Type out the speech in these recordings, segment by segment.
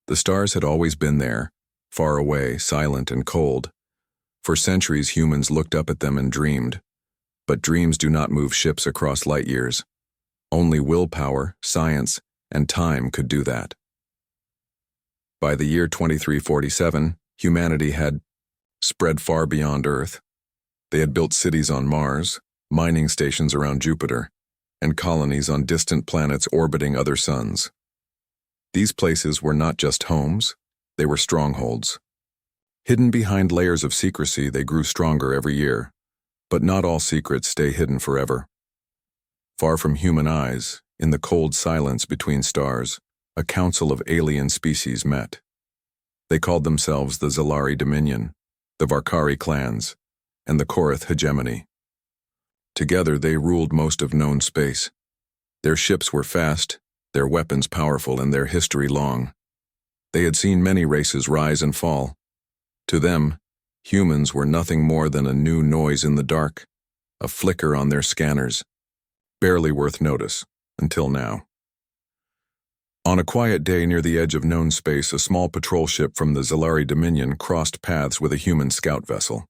The stars had always been there, far away, silent and cold. For centuries humans looked up at them and dreamed. But dreams do not move ships across light years. Only willpower, science, and time could do that. By the year 2347, humanity had spread far beyond Earth. They had built cities on Mars, mining stations around Jupiter, and colonies on distant planets orbiting other suns. These places were not just homes, they were strongholds. Hidden behind layers of secrecy, they grew stronger every year, but not all secrets stay hidden forever. Far from human eyes, in the cold silence between stars, a council of alien species met. They called themselves the Zalari Dominion, the Varkari clans, and the Korath hegemony. Together they ruled most of known space. Their ships were fast, their weapons powerful, and their history long. They had seen many races rise and fall. To them, humans were nothing more than a new noise in the dark, a flicker on their scanners, barely worth notice, until now. On a quiet day near the edge of known space, a small patrol ship from the Zalari Dominion crossed paths with a human scout vessel.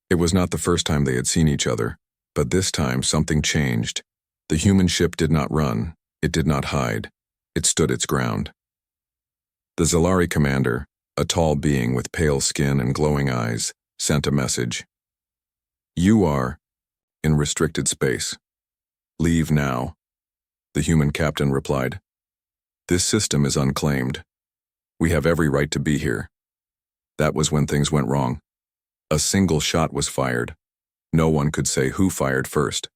It was not the first time they had seen each other, but this time something changed. The human ship did not run, it did not hide, it stood its ground. The Zalari commander, a tall being with pale skin and glowing eyes, sent a message. "You are in restricted space. Leave now." The human captain replied, "This system is unclaimed. We have every right to be here." That was when things went wrong. A single shot was fired. No one could say who fired first.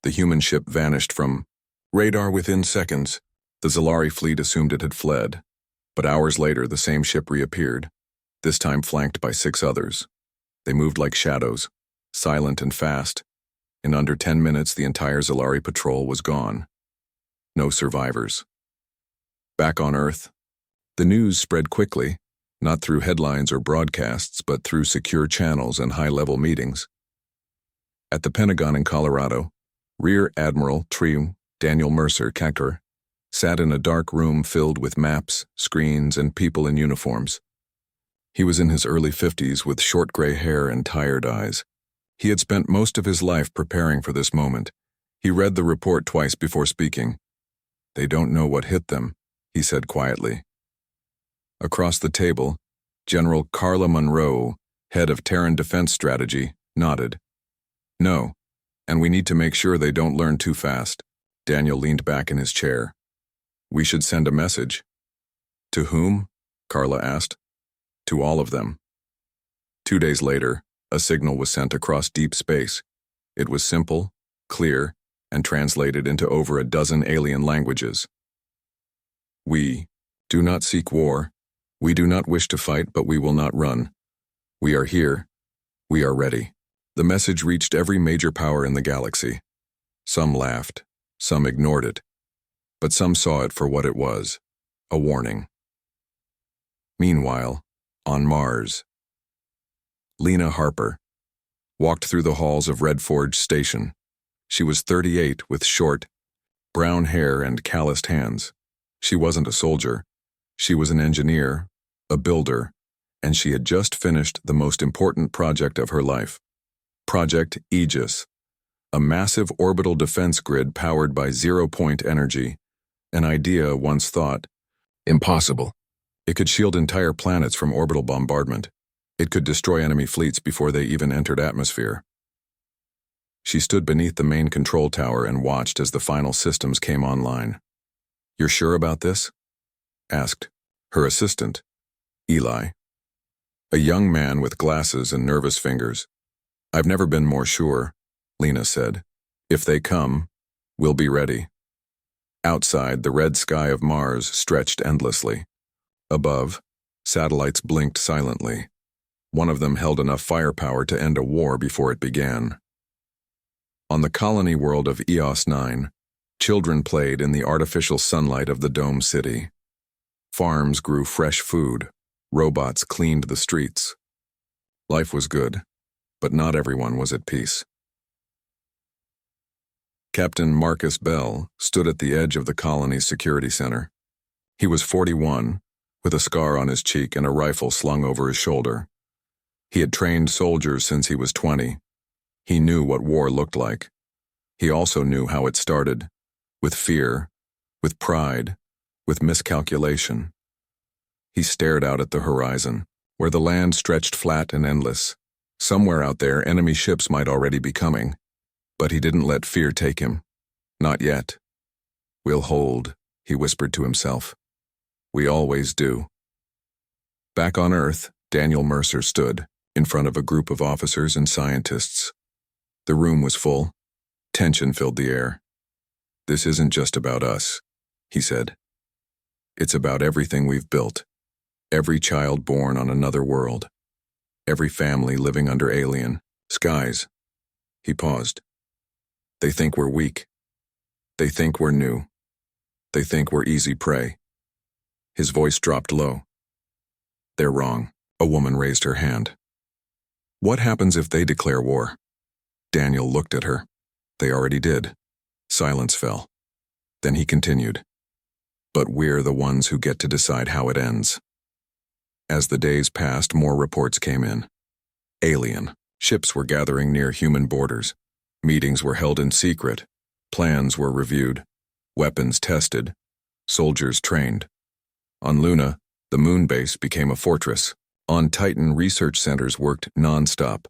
The human ship vanished from radar within seconds. The Zalari fleet assumed it had fled, but hours later the same ship reappeared, this time flanked by 6 others. They moved like shadows, silent and fast. In under 10 minutes the entire Zalari patrol was gone. No survivors. Back on Earth, the news spread quickly, not through headlines or broadcasts, but through secure channels and high-level meetings. At the Pentagon in Colorado, Rear Admiral Trio Daniel Mercer Cactor sat in a dark room filled with maps, screens, and people in uniforms. He was in his early 50s with short gray hair and tired eyes. He had spent most of his life preparing for this moment. He read the report twice before speaking. "They don't know what hit them," he said quietly. Across the table, General Carla Monroe, head of Terran Defense Strategy, nodded. "No, and we need to make sure they don't learn too fast." Daniel leaned back in his chair. "We should send a message." "To whom?" Carla asked. "To all of them." 2 days later, a signal was sent across deep space. It was simple, clear, and translated into over a dozen alien languages. "We do not seek war. We do not wish to fight, but we will not run. We are here. We are ready." The message reached every major power in the galaxy. Some laughed, some ignored it, but some saw it for what it was, a warning. Meanwhile, on Mars, Lena Harper walked through the halls of Red Forge Station. She was 38 with short, brown hair and calloused hands. She wasn't a soldier. She was an engineer, a builder, and she had just finished the most important project of her life. Project Aegis, a massive orbital defense grid powered by zero-point energy, an idea once thought impossible. It could shield entire planets from orbital bombardment. It could destroy enemy fleets before they even entered atmosphere. She stood beneath the main control tower and watched as the final systems came online. "You're sure about this?" asked her assistant, Eli, a young man with glasses and nervous fingers. "I've never been more sure," Lena said. "If they come, we'll be ready." Outside, the red sky of Mars stretched endlessly. Above, satellites blinked silently. One of them held enough firepower to end a war before it began. On the colony world of EOS 9, children played in the artificial sunlight of the dome city. Farms grew fresh food. Robots cleaned the streets. Life was good, but not everyone was at peace. Captain Marcus Bell stood at the edge of the colony's security center. He was 41, with a scar on his cheek and a rifle slung over his shoulder. He had trained soldiers since he was 20. He knew what war looked like. He also knew how it started, with fear, with pride, with miscalculation. He stared out at the horizon, where the land stretched flat and endless. Somewhere out there, enemy ships might already be coming, but he didn't let fear take him. Not yet. "We'll hold," he whispered to himself. "We always do." Back on Earth, Daniel Mercer stood in front of a group of officers and scientists. The room was full. Tension filled the air. "This isn't just about us," he said. "It's about everything we've built. Every child born on another world. Every family living under alien skies." He paused. "They think we're weak. They think we're new. They think we're easy prey." His voice dropped low. "They're wrong." A woman raised her hand. "What happens if they declare war?" Daniel looked at her. "They already did." Silence fell. Then he continued. "But we're the ones who get to decide how it ends." As the days passed, more reports came in. Alien ships were gathering near human borders. Meetings were held in secret. Plans were reviewed. Weapons tested. Soldiers trained. On Luna, the moon base became a fortress. On Titan, research centers worked non-stop.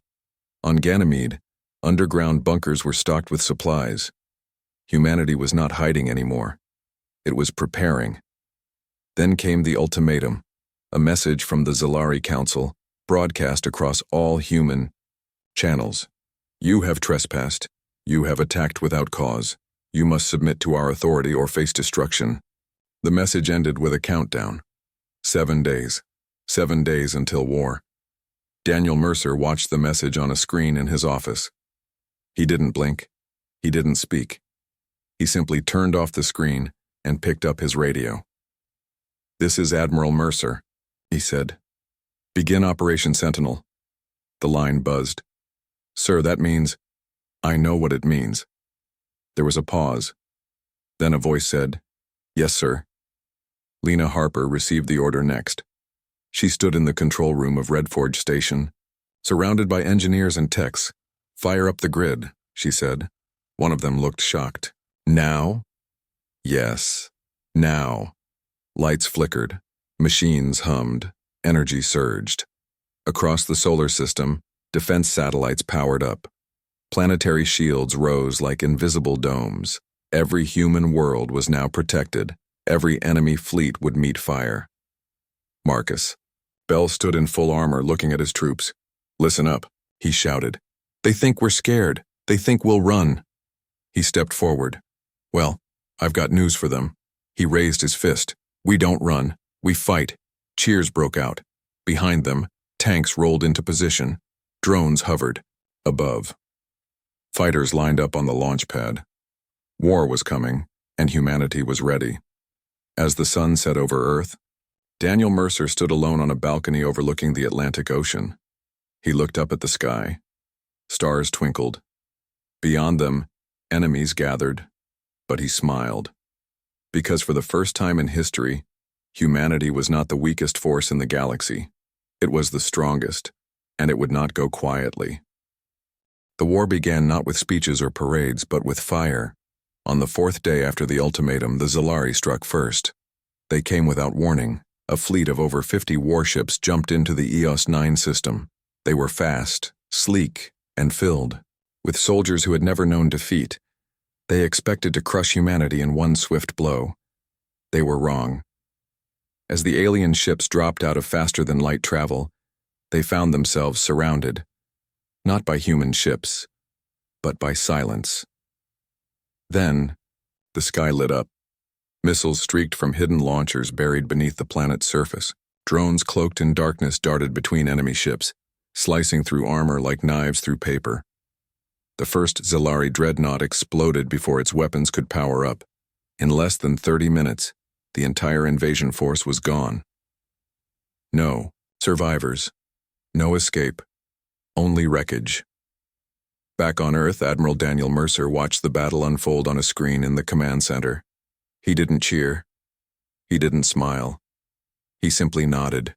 On Ganymede, underground bunkers were stocked with supplies. Humanity was not hiding anymore. It was preparing. Then came the ultimatum, a message from the Zalari Council, broadcast across all human channels. "You have trespassed. You have attacked without cause. You must submit to our authority or face destruction." The message ended with a countdown. 7 days. 7 days until war. Daniel Mercer watched the message on a screen in his office. He didn't blink. He didn't speak. He simply turned off the screen and picked up his radio. "This is Admiral Mercer," he said. "Begin Operation Sentinel." The line buzzed. "Sir, that means—" "I know what it means." There was a pause. Then a voice said, "Yes, sir." Lena Harper received the order next. She stood in the control room of Redforge Station, surrounded by engineers and techs. "Fire up the grid," she said. One of them looked shocked. "Now?" "Yes, now." Lights flickered. Machines hummed. Energy surged. Across the solar system, defense satellites powered up. Planetary shields rose like invisible domes. Every human world was now protected. Every enemy fleet would meet fire. "Marcus." Bell stood in full armor looking at his troops. "Listen up," he shouted. "They think we're scared. They think we'll run." He stepped forward. "Well, I've got news for them." He raised his fist. "We don't run. We fight." Cheers broke out. Behind them, tanks rolled into position. Drones hovered. Above. Fighters lined up on the launch pad. War was coming, and humanity was ready. As the sun set over Earth, Daniel Mercer stood alone on a balcony overlooking the Atlantic Ocean. He looked up at the sky. Stars twinkled. Beyond them, enemies gathered, but he smiled. Because for the first time in history, humanity was not the weakest force in the galaxy. It was the strongest, and it would not go quietly. The war began not with speeches or parades, but with fire. On the 4th day after the ultimatum, the Zalari struck first. They came without warning. A fleet of over 50 warships jumped into the EOS 9 system. They were fast, sleek, and filled with soldiers who had never known defeat. They expected to crush humanity in one swift blow. They were wrong. As the alien ships dropped out of faster-than-light travel, they found themselves surrounded, not by human ships, but by silence. Then, the sky lit up. Missiles streaked from hidden launchers buried beneath the planet's surface. Drones cloaked in darkness darted between enemy ships, slicing through armor like knives through paper. The first Zalari dreadnought exploded before its weapons could power up. In less than 30 minutes, the entire invasion force was gone. No survivors, no escape, only wreckage. Back on Earth, Admiral Daniel Mercer watched the battle unfold on a screen in the command center. He didn't cheer. He didn't smile. He simply nodded.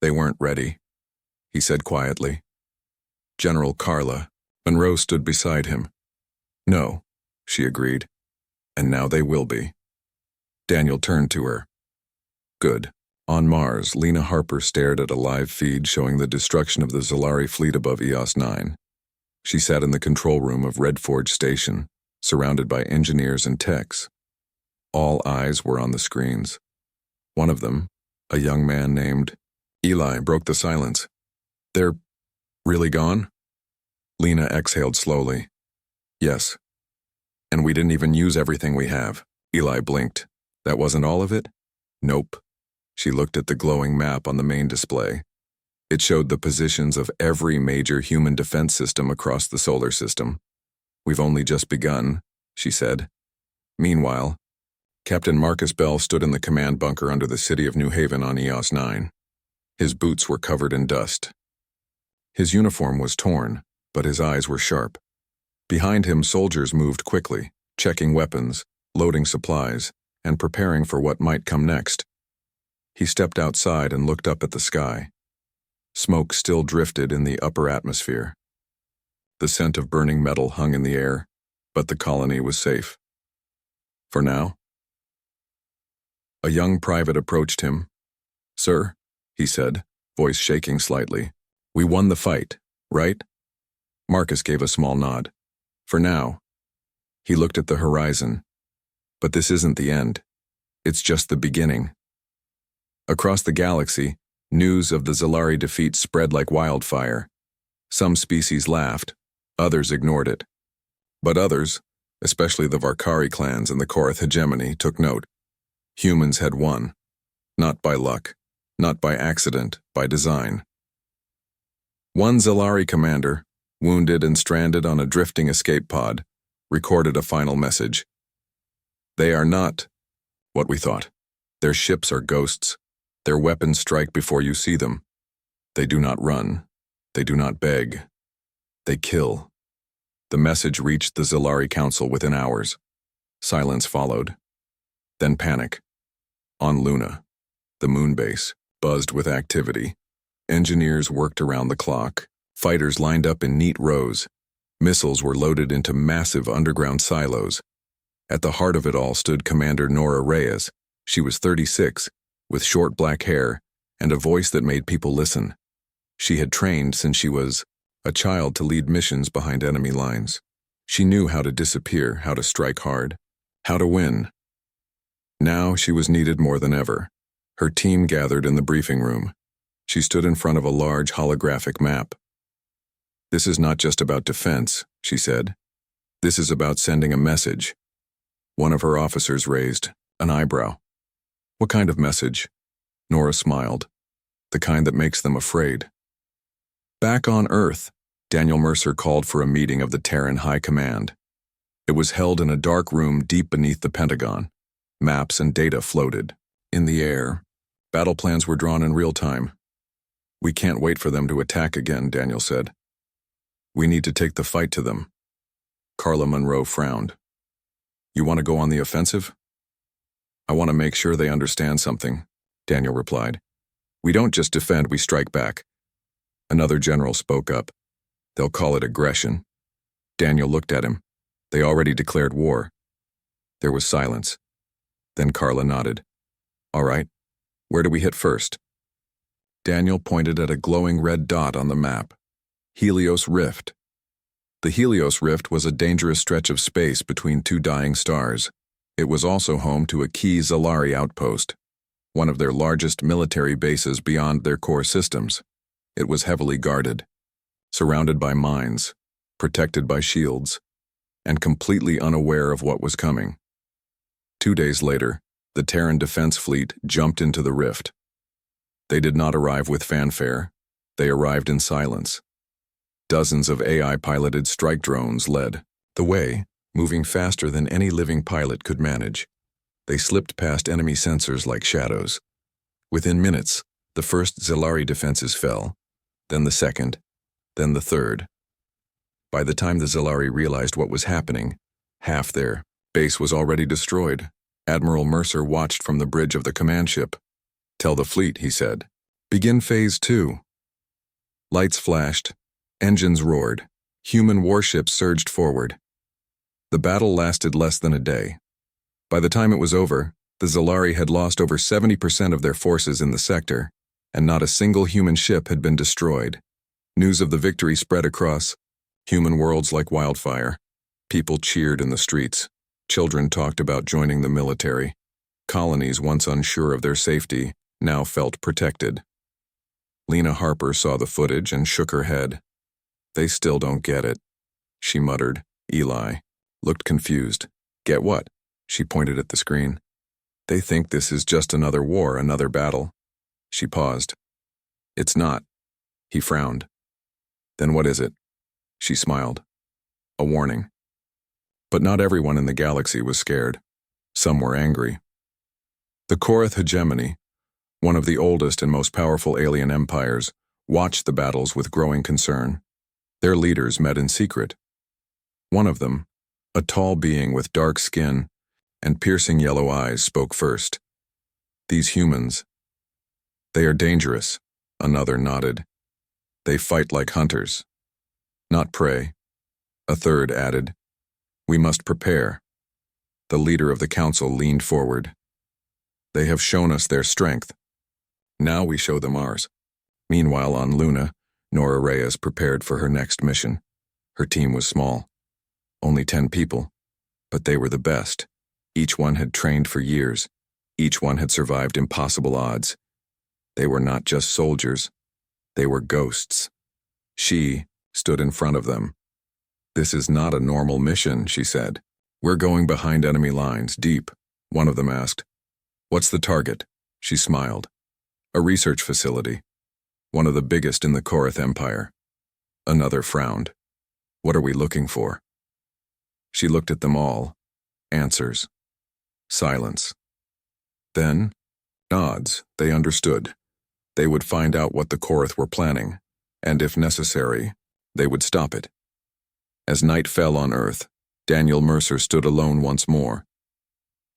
They weren't ready, he said quietly. General Carla Monroe stood beside him. No, she agreed. And now they will be. Daniel turned to her. Good. On Mars, Lena Harper stared at a live feed showing the destruction of the Zolari fleet above EOS 9. She sat in the control room of Red Forge Station, surrounded by engineers and techs. All eyes were on the screens. One of them, a young man named Eli, broke the silence. They're really gone? Lena exhaled slowly. Yes. And we didn't even use everything we have. Eli blinked. That wasn't all of it? Nope. She looked at the glowing map on the main display. It showed the positions of every major human defense system across the solar system. We've only just begun, she said. Meanwhile, Captain Marcus Bell stood in the command bunker under the city of New Haven on EOS 9. His boots were covered in dust. His uniform was torn, but his eyes were sharp. Behind him, soldiers moved quickly, checking weapons, loading supplies, and preparing for what might come next. He stepped outside and looked up at the sky. Smoke still drifted in the upper atmosphere. The scent of burning metal hung in the air, but the colony was safe. For now. A young private approached him. Sir, he said, voice shaking slightly. We won the fight, right? Marcus gave a small nod. For now. He looked at the horizon. But this isn't the end. It's just the beginning. Across the galaxy, news of the Zolari defeat spread like wildfire. Some species laughed, others ignored it. But others, especially the Varkari clans and the Korath hegemony, took note. Humans had won. Not by luck, not by accident, by design. One Zolari commander, wounded and stranded on a drifting escape pod, recorded a final message. They are not what we thought. Their ships are ghosts. Their weapons strike before you see them. They do not run. They do not beg. They kill. The message reached the Zolari Council within hours. Silence followed. Then panic. On Luna, the moon base, buzzed with activity. Engineers worked around the clock. Fighters lined up in neat rows. Missiles were loaded into massive underground silos. At the heart of it all stood Commander Nora Reyes. She was 36, with short black hair and a voice that made people listen. She had trained since she was a child to lead missions behind enemy lines. She knew how to disappear, how to strike hard, how to win. Now she was needed more than ever. Her team gathered in the briefing room. She stood in front of a large holographic map. This is not just about defense, she said. This is about sending a message. One of her officers raised an eyebrow. What kind of message? Nora smiled. The kind that makes them afraid. Back on Earth, Daniel Mercer called for a meeting of the Terran High Command. It was held in a dark room deep beneath the Pentagon. Maps and data floated. In the air, battle plans were drawn in real time. We can't wait for them to attack again, Daniel said. We need to take the fight to them. Carla Monroe frowned. You want to go on the offensive? I want to make sure they understand something, Daniel replied. We don't just defend, we strike back. Another general spoke up. They'll call it aggression. Daniel looked at him. They already declared war. There was silence. Then Carla nodded. All right, where do we hit first? Daniel pointed at a glowing red dot on the map. Helios Rift. The Helios Rift was a dangerous stretch of space between two dying stars. It was also home to a key Zolari outpost, one of their largest military bases beyond their core systems. It was heavily guarded, surrounded by mines, protected by shields, and completely unaware of what was coming. 2 days later, the Terran Defense Fleet jumped into the rift. They did not arrive with fanfare. They arrived in silence. Dozens of AI-piloted strike drones led the way, moving faster than any living pilot could manage. They slipped past enemy sensors like shadows. Within minutes, the first Zolari defenses fell, then the second, then the third. By the time the Zolari realized what was happening, half their base was already destroyed. Admiral Mercer watched from the bridge of the command ship. Tell the fleet, he said. Begin Phase 2. Lights flashed. Engines roared. Human warships surged forward. The battle lasted less than a day. By the time it was over, the Zalari had lost over 70% of their forces in the sector, and not a single human ship had been destroyed. News of the victory spread across human worlds like wildfire. People cheered in the streets. Children talked about joining the military. Colonies once unsure of their safety now felt protected. Lena Harper saw the footage and shook her head. They still don't get it, she muttered. Eli looked confused. Get what? She pointed at the screen. They think this is just another war, another battle. She paused. It's not. He frowned. Then what is it? She smiled. A warning. But not everyone in the galaxy was scared. Some were angry. The Korath hegemony, one of the oldest and most powerful alien empires, watched the battles with growing concern. Their leaders met in secret. One of them, a tall being with dark skin and piercing yellow eyes, spoke first. These humans, they are dangerous, another nodded. They fight like hunters, not prey. A third added, we must prepare. The leader of the council leaned forward. They have shown us their strength. Now we show them ours. Meanwhile, on Luna, Nora Reyes prepared for her next mission. Her team was small. Only 10 people. But they were the best. Each one had trained for years. Each one had survived impossible odds. They were not just soldiers. They were ghosts. She stood in front of them. This is not a normal mission, she said. We're going behind enemy lines, deep. One of them asked. What's the target? She smiled. A research facility. One of the biggest in the Korath Empire. Another frowned. What are we looking for? She looked at them all. Answers. Silence. Then, nods. They understood. They would find out what the Korath were planning, and if necessary, they would stop it. As night fell on Earth, Daniel Mercer stood alone once more.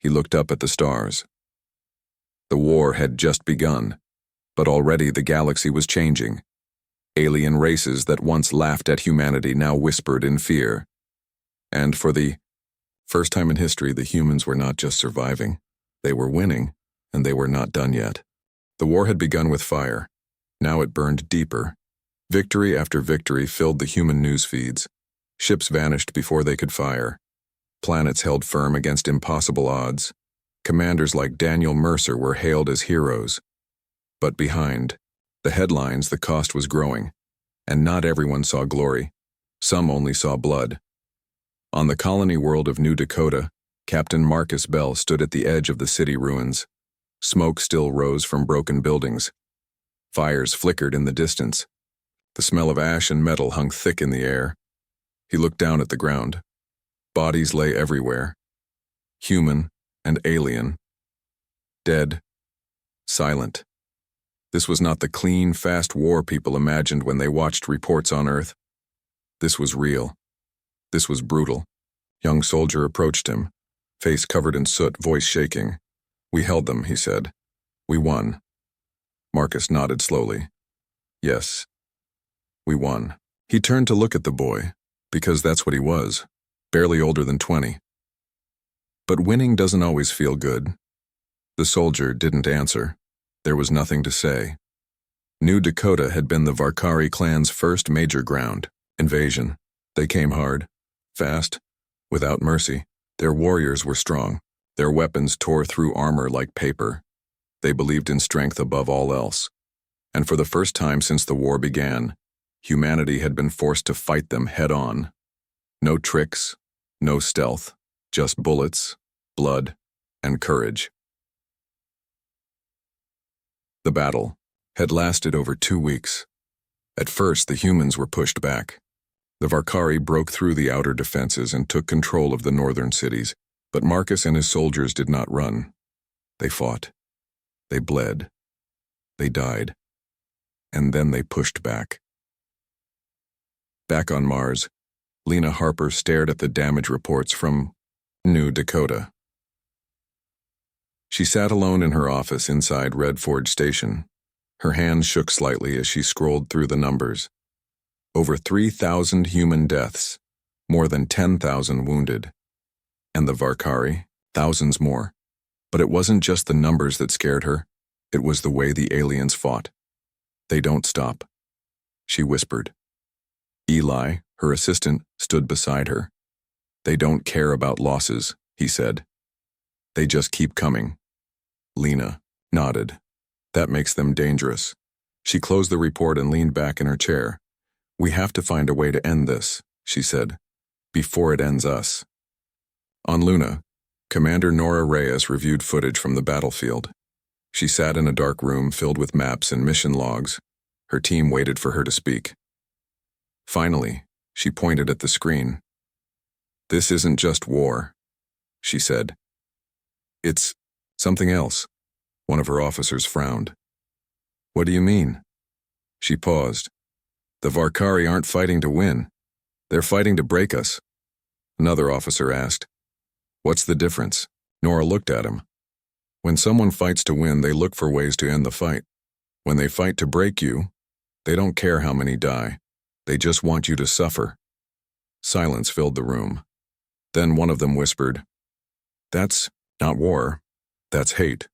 He looked up at the stars. The war had just begun, but already the galaxy was changing. Alien races that once laughed at humanity now whispered in fear. And for the first time in history, the humans were not just surviving. They were winning, and they were not done yet. The war had begun with fire. Now it burned deeper. Victory after victory filled the human news feeds. Ships vanished before they could fire. Planets held firm against impossible odds. Commanders like Daniel Mercer were hailed as heroes. But behind the headlines, the cost was growing, and not everyone saw glory. Some only saw blood. On the colony world of New Dakota, Captain Marcus Bell stood at the edge of the city ruins. Smoke still rose from broken buildings. Fires flickered in the distance. The smell of ash and metal hung thick in the air. He looked down at the ground. Bodies lay everywhere. Human and alien. Dead. Silent. This was not the clean, fast war people imagined when they watched reports on Earth. This was real. This was brutal. Young soldier approached him, face covered in soot, voice shaking. We held them, he said. We won. Marcus nodded slowly. Yes. We won. He turned to look at the boy, because that's what he was, barely older than 20. But winning doesn't always feel good. The soldier didn't answer. There was nothing to say. New Dakota had been the Varkari clan's first major ground invasion. They came hard, fast, without mercy. Their warriors were strong. Their weapons tore through armor like paper. They believed in strength above all else. And for the first time since the war began, humanity had been forced to fight them head-on. No tricks, no stealth, just bullets, blood, and courage. The battle had lasted over 2 weeks. At first, the humans were pushed back. The Varkari broke through the outer defenses and took control of the northern cities, but Marcus and his soldiers did not run. They fought. They bled. They died. And then they pushed back. Back on Mars, Lena Harper stared at the damage reports from New Dakota. She sat alone in her office inside Red Forge Station. Her hands shook slightly as she scrolled through the numbers. Over 3,000 human deaths, more than 10,000 wounded. And the Varkari, thousands more. But it wasn't just the numbers that scared her, it was the way the aliens fought. They don't stop, she whispered. Eli, her assistant, stood beside her. They don't care about losses, he said. They just keep coming. Lena nodded. That makes them dangerous. She closed the report and leaned back in her chair. We have to find a way to end this, she said, before it ends us. On Luna, Commander Nora Reyes reviewed footage from the battlefield. She sat in a dark room filled with maps and mission logs. Her team waited for her to speak. Finally, she pointed at the screen. This isn't just war, she said. It's something else. One of her officers frowned. What do you mean? She paused. The Varkari aren't fighting to win. They're fighting to break us. Another officer asked. What's the difference? Nora looked at him. When someone fights to win, they look for ways to end the fight. When they fight to break you, they don't care how many die. They just want you to suffer. Silence filled the room. Then one of them whispered, That's not war. That's hate.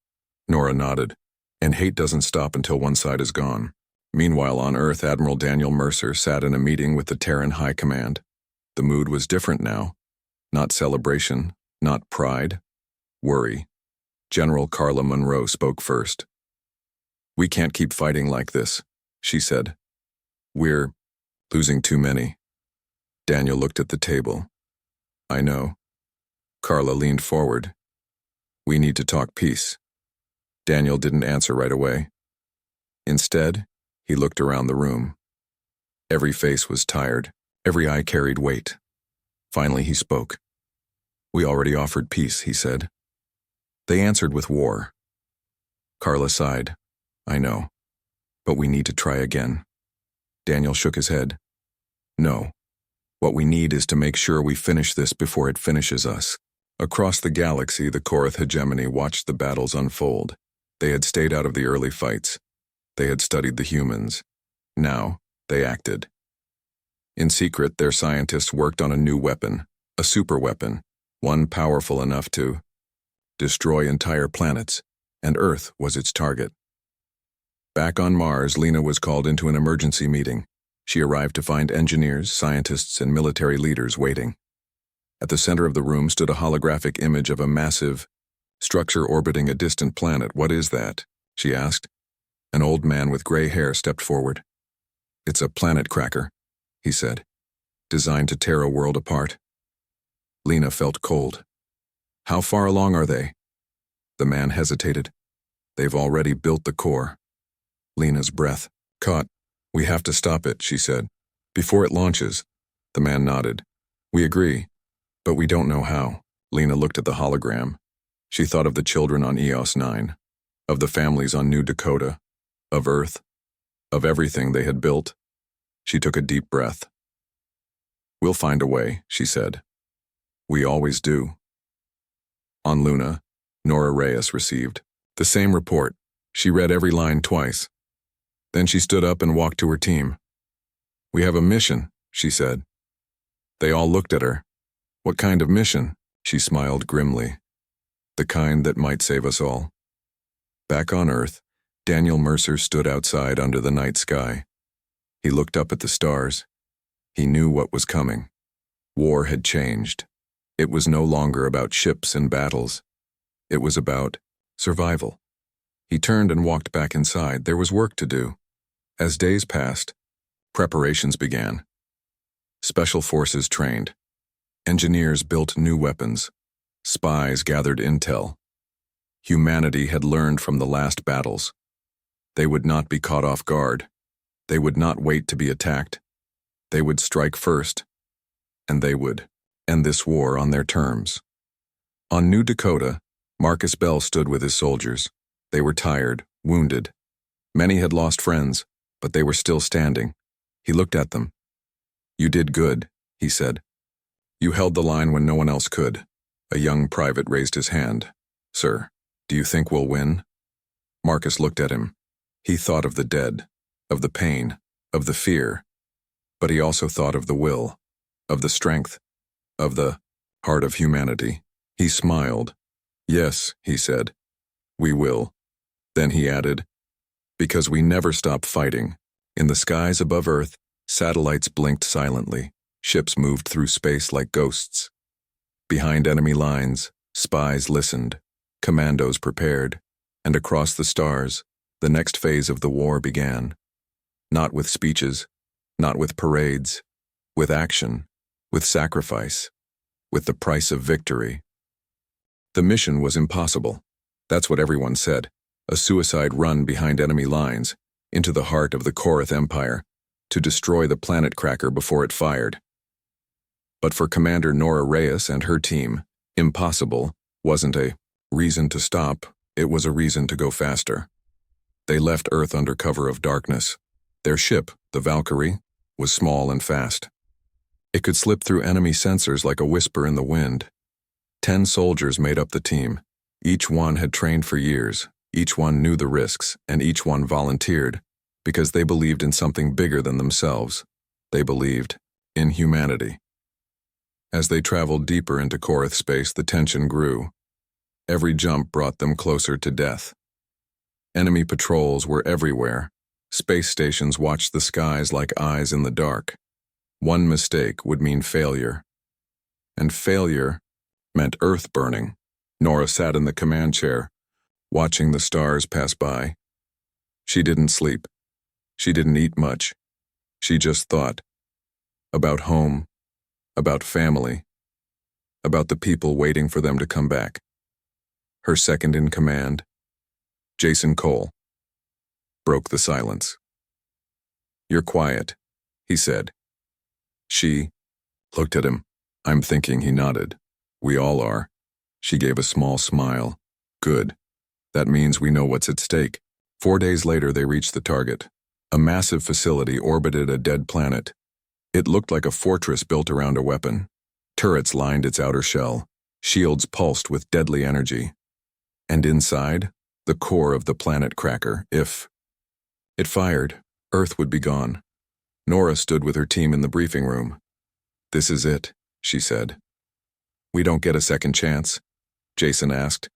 Nora nodded. And hate doesn't stop until one side is gone. Meanwhile, on Earth, Admiral Daniel Mercer sat in a meeting with the Terran High Command. The mood was different now. Not celebration, not pride, worry. General Carla Monroe spoke first. We can't keep fighting like this, she said. We're losing too many. Daniel looked at the table. I know. Carla leaned forward. We need to talk peace. Daniel didn't answer right away. Instead, he looked around the room. Every face was tired. Every eye carried weight. Finally, he spoke. We already offered peace, he said. They answered with war. Carla sighed. I know. But we need to try again. Daniel shook his head. No. What we need is to make sure we finish this before it finishes us. Across the galaxy, the Korath hegemony watched the battles unfold. They had stayed out of the early fights. They had studied the humans. Now, they acted. In secret, their scientists worked on a new weapon, a superweapon, one powerful enough to destroy entire planets, and Earth was its target. Back on Mars, Lena was called into an emergency meeting. She arrived to find engineers, scientists, and military leaders waiting. At the center of the room stood a holographic image of a massive structure orbiting a distant planet. What is that? She asked. An old man with gray hair stepped forward. It's a planet cracker, he said, designed to tear a world apart. Lena felt cold. How far along are they? The man hesitated. They've already built the core. Lena's breath caught. We have to stop it, she said, before it launches. The man nodded. We agree, but we don't know how. Lena looked at the hologram. She thought of the children on EOS 9, of the families on New Dakota, of Earth, of everything they had built. She took a deep breath. We'll find a way, she said. We always do. On Luna, Nora Reyes received the same report. She read every line twice. Then she stood up and walked to her team. We have a mission, she said. They all looked at her. What kind of mission? She smiled grimly. The kind that might save us all. Back on Earth, Daniel Mercer stood outside under the night sky. He looked up at the stars. He knew what was coming. War had changed. It was no longer about ships and battles. It was about survival. He turned and walked back inside. There was work to do. As days passed, preparations began. Special forces trained. Engineers built new weapons. Spies gathered intel. Humanity had learned from the last battles. They would not be caught off guard. They would not wait to be attacked. They would strike first, and they would end this war on their terms. On New Dakota, Marcus Bell stood with his soldiers. They were tired, wounded. Many had lost friends, but they were still standing. He looked at them. You did good, he said. You held the line when no one else could. A young private raised his hand. Sir. Do you think we'll win? Marcus looked at him. He thought of the dead, of the pain, of the fear, but he also thought of the will, of the strength, of the heart of humanity. He smiled. Yes, he said, we will. Then he added, because we never stop fighting. In the skies above Earth, satellites blinked silently. Ships moved through space like ghosts. Behind enemy lines, spies listened, commandos prepared, and across the stars, the next phase of the war began. Not with speeches, not with parades, with action, with sacrifice, with the price of victory. The mission was impossible. That's what everyone said. A suicide run behind enemy lines, into the heart of the Korath Empire, to destroy the planet cracker before it fired. But for Commander Nora Reyes and her team, impossible wasn't a reason to stop, it was a reason to go faster. They left Earth under cover of darkness. Their ship, the Valkyrie, was small and fast. It could slip through enemy sensors like a whisper in the wind. 10 soldiers made up the team. Each one had trained for years, each one knew the risks, and each one volunteered, because they believed in something bigger than themselves. They believed in humanity. As they traveled deeper into Korath space, the tension grew. Every jump brought them closer to death. Enemy patrols were everywhere. Space stations watched the skies like eyes in the dark. One mistake would mean failure. And failure meant Earth burning. Nora sat in the command chair, watching the stars pass by. She didn't sleep. She didn't eat much. She just thought. About home. About family. About the people waiting for them to come back. Her second in command, Jason Cole, broke the silence. You're quiet, he said. She looked at him. I'm thinking, he nodded. We all are. She gave a small smile. Good. That means we know what's at stake. 4 days later, they reached the target. A massive facility orbited a dead planet. It looked like a fortress built around a weapon. Turrets lined its outer shell. Shields pulsed with deadly energy. And inside, the core of the planet cracker. If it fired, Earth would be gone. Nora stood with her team in the briefing room. This is it, she said. We don't get a second chance? Jason asked.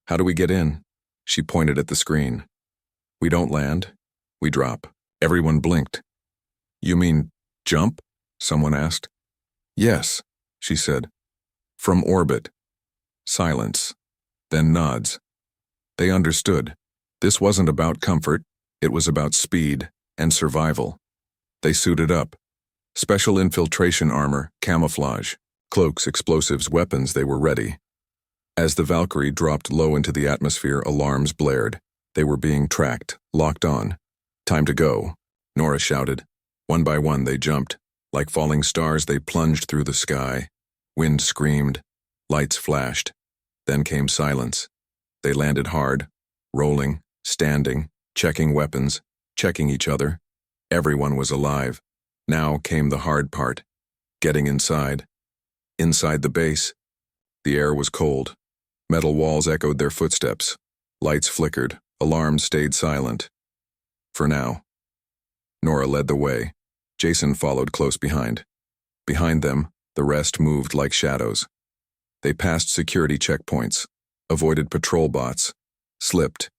How do we get in? She pointed at the screen. We don't land. We drop. Everyone blinked. You mean jump? Someone asked. Yes, she said. From orbit. Silence. Then nods. They understood. This wasn't about comfort. It was about speed and survival. They suited up. Special infiltration armor, camouflage, cloaks, explosives, weapons, they were ready. As the Valkyrie dropped low into the atmosphere, alarms blared. They were being tracked, locked on. Time to go, Nora shouted. One by one they jumped. Like falling stars, they plunged through the sky. Wind screamed. Lights flashed. Then came silence. They landed hard, rolling, standing, checking weapons, checking each other. Everyone was alive. Now came the hard part. Getting inside. Inside the base. The air was cold. Metal walls echoed their footsteps. Lights flickered. Alarms stayed silent. For now. Nora led the way. Jason followed close behind. Behind them, the rest moved like shadows. They passed security checkpoints, avoided patrol bots, slipped,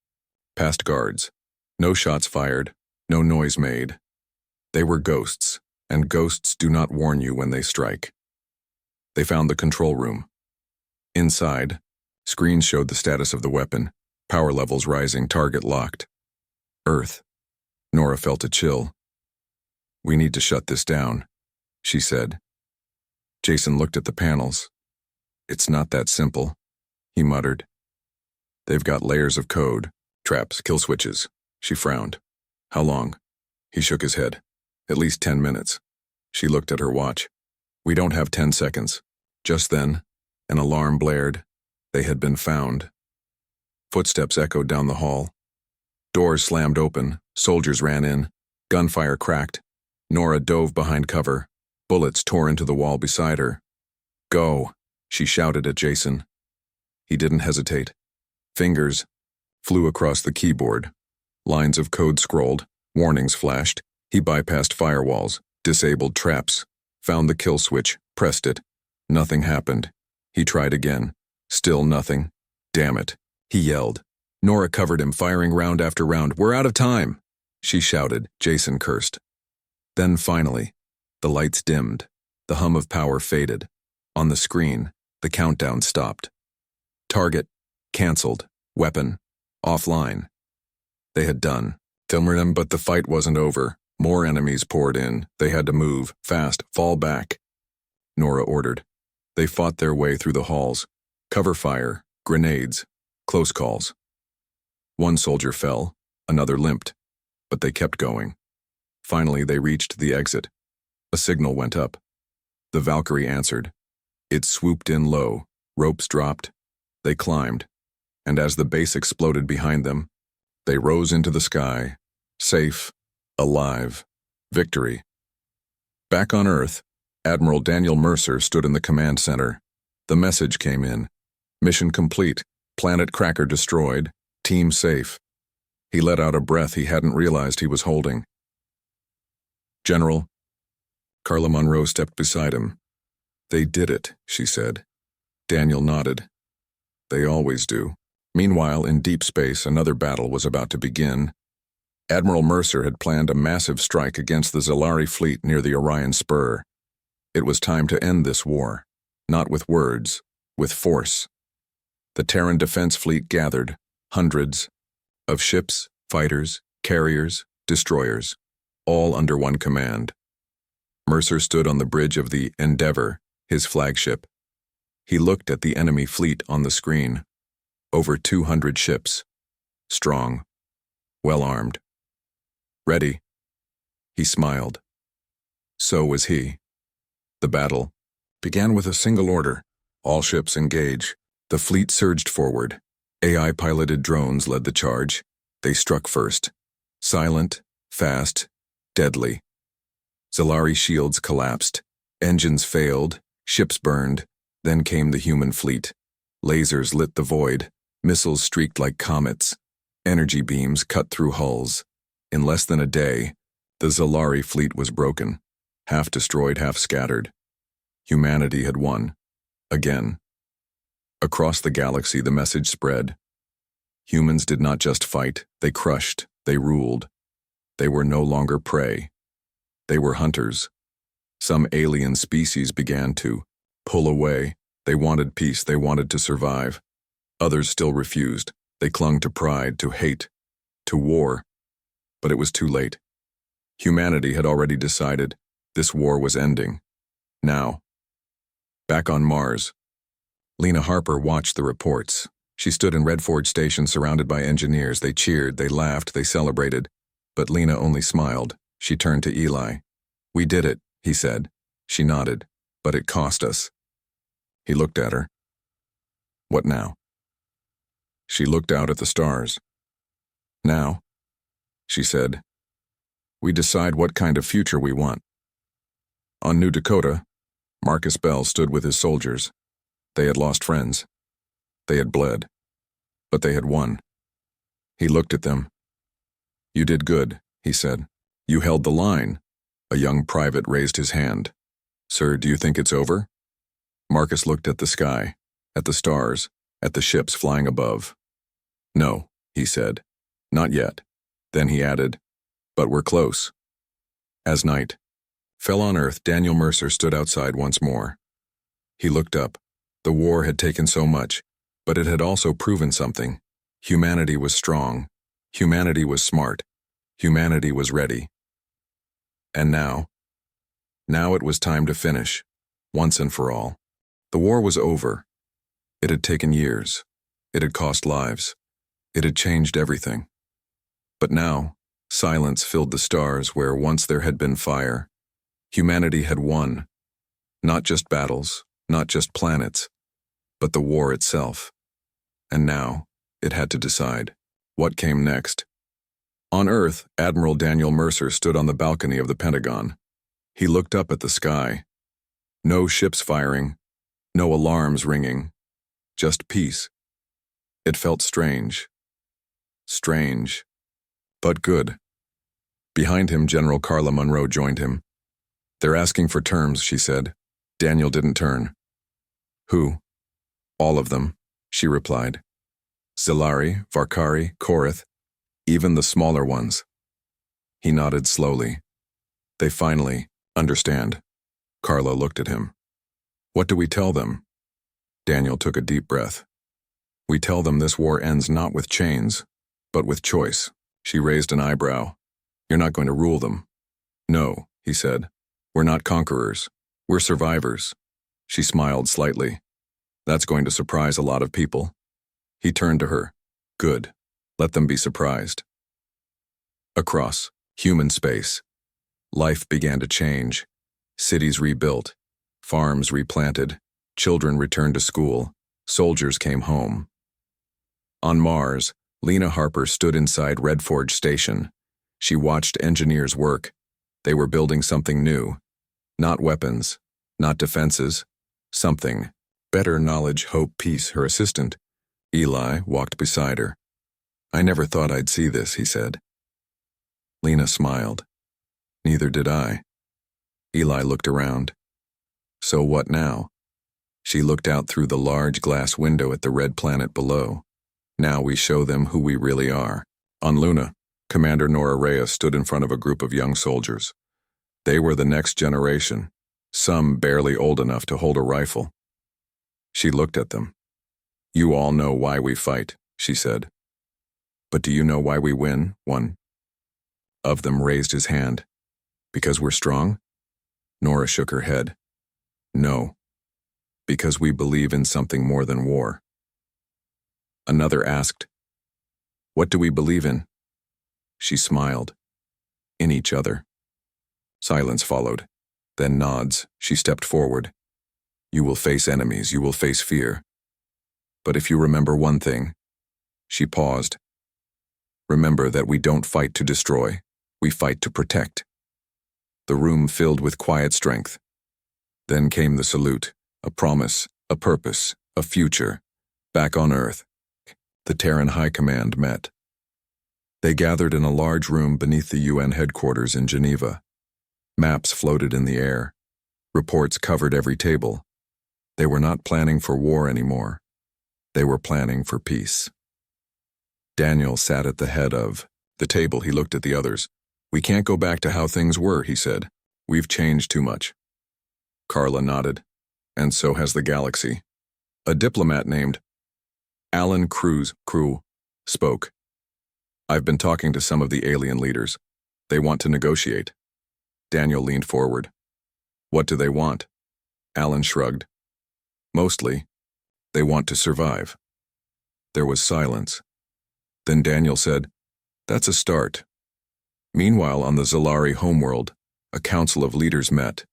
past guards. No shots fired, no noise made. They were ghosts, and ghosts do not warn you when they strike. They found the control room. Inside, screens showed the status of the weapon, power levels rising, target locked. Earth. Nora felt a chill. We need to shut this down, she said. Jason looked at the panels. It's not that simple, he muttered. They've got layers of code, traps, kill switches. She frowned. How long? He shook his head. At least 10 minutes. She looked at her watch. We don't have 10 seconds. Just then, an alarm blared. They had been found. Footsteps echoed down the hall. Doors slammed open. Soldiers ran in. Gunfire cracked. Nora dove behind cover. Bullets tore into the wall beside her. Go, she shouted at Jason. He didn't hesitate. Fingers flew across the keyboard. Lines of code scrolled, warnings flashed. He bypassed firewalls, disabled traps, found the kill switch, pressed it. Nothing happened. He tried again. Still nothing. Damn it, he yelled. Nora covered him, firing round after round. We're out of time, she shouted. Jason cursed. Then finally, the lights dimmed. The hum of power faded. On the screen, the countdown stopped. Target, cancelled. Weapon, offline. They had done. But the fight wasn't over. More enemies poured in. They had to move, fast, fall back. Nora ordered. They fought their way through the halls. Cover fire, grenades, close calls. One soldier fell, another limped, but they kept going. Finally, they reached the exit. A signal went up. The Valkyrie answered. It swooped in low, ropes dropped. They climbed, and as the base exploded behind them, they rose into the sky, safe, alive, victory. Back on Earth, Admiral Daniel Mercer stood in the command center. The message came in. Mission complete, planet cracker destroyed, team safe. He let out a breath he hadn't realized he was holding. General, Carla Monroe stepped beside him. They did it, she said. Daniel nodded. They always do. Meanwhile, in deep space, another battle was about to begin. Admiral Mercer had planned a massive strike against the Zalari fleet near the Orion Spur. It was time to end this war, not with words, with force. The Terran Defense Fleet gathered, hundreds of ships, fighters, carriers, destroyers, all under one command. Mercer stood on the bridge of the Endeavour, his flagship. He looked at the enemy fleet on the screen. Over 200 ships. Strong. Well-armed. Ready. He smiled. So was he. The battle began with a single order. All ships engage. The fleet surged forward. AI-piloted drones led the charge. They struck first. Silent, fast, deadly. Zalari shields collapsed. Engines failed. Ships burned. Then came the human fleet. Lasers lit the void. Missiles streaked like comets. Energy beams cut through hulls. In less than a day, the Zalari fleet was broken. Half destroyed, half scattered. Humanity had won. Again. Across the galaxy, the message spread. Humans did not just fight, they crushed, they ruled. They were no longer prey. They were hunters. Some alien species began to pull away. They wanted peace, they wanted to survive. Others still refused. They clung to pride, to hate, to war. But it was too late. Humanity had already decided this war was ending. Now. Back on Mars. Lena Harper watched the reports. She stood in Redforge Station surrounded by engineers. They cheered, they laughed, they celebrated. But Lena only smiled. She turned to Eli. We did it, he said. She nodded. But it cost us. He looked at her. What now? She looked out at the stars. Now, she said, we decide what kind of future we want. On New Dakota, Marcus Bell stood with his soldiers. They had lost friends. They had bled. But they had won. He looked at them. You did good, he said. You held the line. A young private raised his hand. Sir, do you think it's over? Marcus looked at the sky, at the stars, at the ships flying above. No, he said. Not yet. Then he added, but we're close. As night fell on Earth, Daniel Mercer stood outside once more. He looked up. The war had taken so much, but it had also proven something. Humanity was strong. Humanity was smart. Humanity was ready. And now it was time to finish, once and for all. The war was over. It had taken years. It had cost lives. It had changed everything. But now, silence filled the stars where once there had been fire. Humanity had won. Not just battles, not just planets, but the war itself. And now, it had to decide. What came next? On Earth, Admiral Daniel Mercer stood on the balcony of the Pentagon. He looked up at the sky. No ships firing, no alarms ringing, just peace. It felt strange. Strange. But good. Behind him, General Carla Munro joined him. "They're asking for terms," she said. Daniel didn't turn. "Who?" "All of them," she replied. "Zilari, Varkari, Korath, even the smaller ones." He nodded slowly. "They finally understand." Carla looked at him. "What do we tell them?" Daniel took a deep breath. "We tell them this war ends not with chains, but with choice." She raised an eyebrow. "You're not going to rule them." "No," he said. "We're not conquerors. We're survivors." She smiled slightly. "That's going to surprise a lot of people." He turned to her. "Good. Let them be surprised." Across human space, life began to change. Cities rebuilt, farms replanted, children returned to school, soldiers came home. On Mars, Lena Harper stood inside Redforge Station. She watched engineers work. They were building something new. Not weapons, not defenses, something. Better knowledge, hope, peace, her assistant. Eli walked beside her. "I never thought I'd see this," he said. Lena smiled. "Neither did I." Eli looked around. "So what now?" She looked out through the large glass window at the red planet below. "Now we show them who we really are." On Luna, Commander Nora Reyes stood in front of a group of young soldiers. They were the next generation, some barely old enough to hold a rifle. She looked at them. "You all know why we fight," she said. "But do you know why we win?" One of them raised his hand. "Because we're strong?" Nora shook her head. "No. Because we believe in something more than war." Another asked, "What do we believe in?" She smiled. "In each other." Silence followed. Then nods. She stepped forward. "You will face enemies. You will face fear. But if you remember one thing." She paused. "Remember that we don't fight to destroy. We fight to protect." The room filled with quiet strength. Then came the salute, a promise, a purpose, a future. Back on Earth, the Terran High Command met. They gathered in a large room beneath the UN headquarters in Geneva. Maps floated in the air. Reports covered every table. They were not planning for war anymore. They were planning for peace. Daniel sat at the head of the table. He looked at the others. "We can't go back to how things were," he said. "We've changed too much." Carla nodded. "And so has the galaxy." A diplomat named Alan Crew spoke. "I've been talking to some of the alien leaders. They want to negotiate." Daniel leaned forward. "What do they want?" Alan shrugged. "Mostly, they want to survive." There was silence. Then Daniel said, "That's a start." Meanwhile, on the Zilari homeworld, a council of leaders met.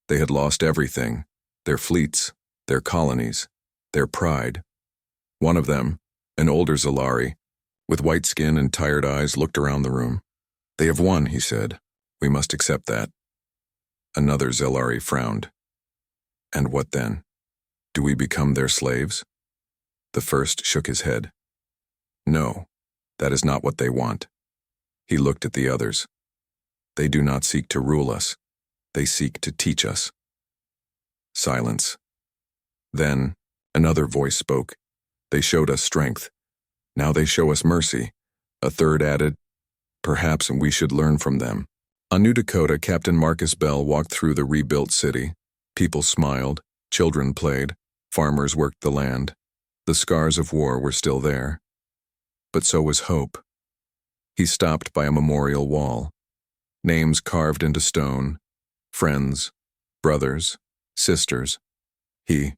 They had lost everything: their fleets, their colonies, their pride. One of them, an older Zilari, with white skin and tired eyes, looked around the room. "They have won," he said. "We must accept that." Another Zilari frowned. "And what then? Do we become their slaves?" The first shook his head. "No, that is not what they want." He looked at the others. "They do not seek to rule us. They seek to teach us." Silence. Then another voice spoke. "They showed us strength. Now they show us mercy." A third added, "Perhaps we should learn from them." On New Dakota, Captain Marcus Bell walked through the rebuilt city. People smiled, children played, farmers worked the land. The scars of war were still there. But so was hope. He stopped by a memorial wall. Names carved into stone. Friends, brothers, sisters. He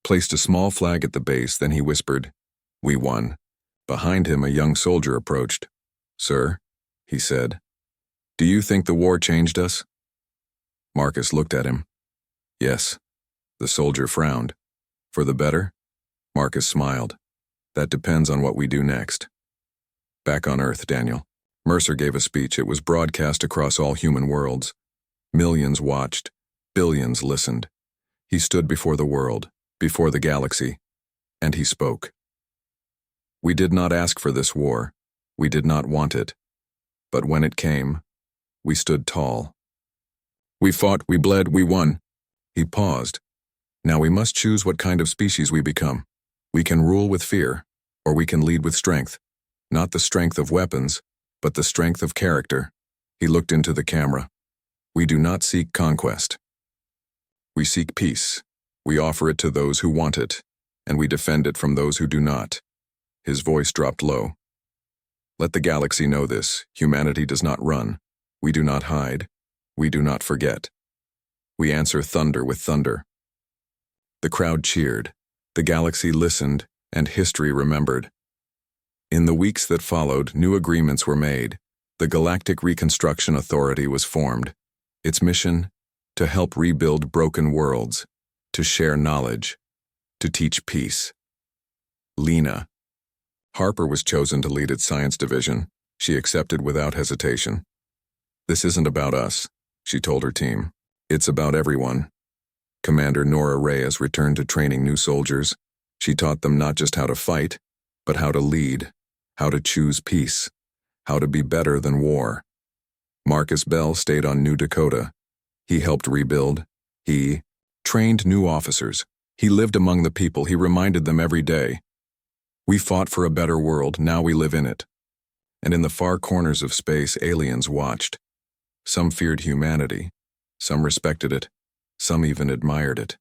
placed a small flag at the base, then he whispered, "We won." Behind him, a young soldier approached. "Sir," he said, "do you think the war changed us?" Marcus looked at him. "Yes." The soldier frowned. "For the better?" Marcus smiled. "That depends on what we do next." Back on Earth, Daniel. Mercer gave a speech. It was broadcast across all human worlds. Millions watched. Billions listened. He stood before the world, before the galaxy, and he spoke. We did not ask for this war. We did not want it. But when it came, we stood tall. We fought, we bled, we won. He paused. Now we must choose what kind of species we become. We can rule with fear, or we can lead with strength. Not the strength of weapons, but the strength of character. He looked into the camera. We do not seek conquest. We seek peace. We offer it to those who want it, and we defend it from those who do not. His voice dropped low. Let the galaxy know this. Humanity does not run. We do not hide. We do not forget. We answer thunder with thunder. The crowd cheered. The galaxy listened, and history remembered. In the weeks that followed, new agreements were made. The Galactic Reconstruction Authority was formed. Its mission? To help rebuild broken worlds, to share knowledge, to teach peace. Lena. Harper was chosen to lead its science division. She accepted without hesitation. This isn't about us, she told her team. It's about everyone. Commander Nora Reyes returned to training new soldiers. She taught them not just how to fight, but how to lead, how to choose peace, how to be better than war. Marcus Bell stayed on New Dakota. He helped rebuild. He trained new officers. He lived among the people. He reminded them every day. We fought for a better world, now we live in it. And in the far corners of space, aliens watched. Some feared humanity. Some respected it. Some even admired it.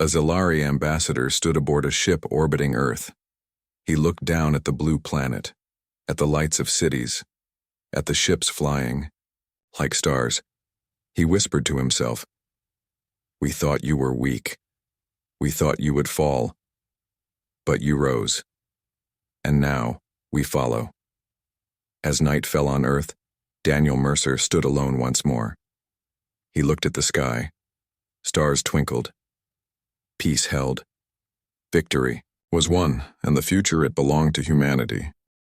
A Zilari ambassador stood aboard a ship orbiting Earth. He looked down at the blue planet, at the lights of cities, at the ships flying, like stars. He whispered to himself, "We thought you were weak. We thought you would fall. But you rose. And now, we follow." As night fell on Earth, Daniel Mercer stood alone once more. He looked at the sky. Stars twinkled. Peace held. Victory was won, and the future it belonged to humanity.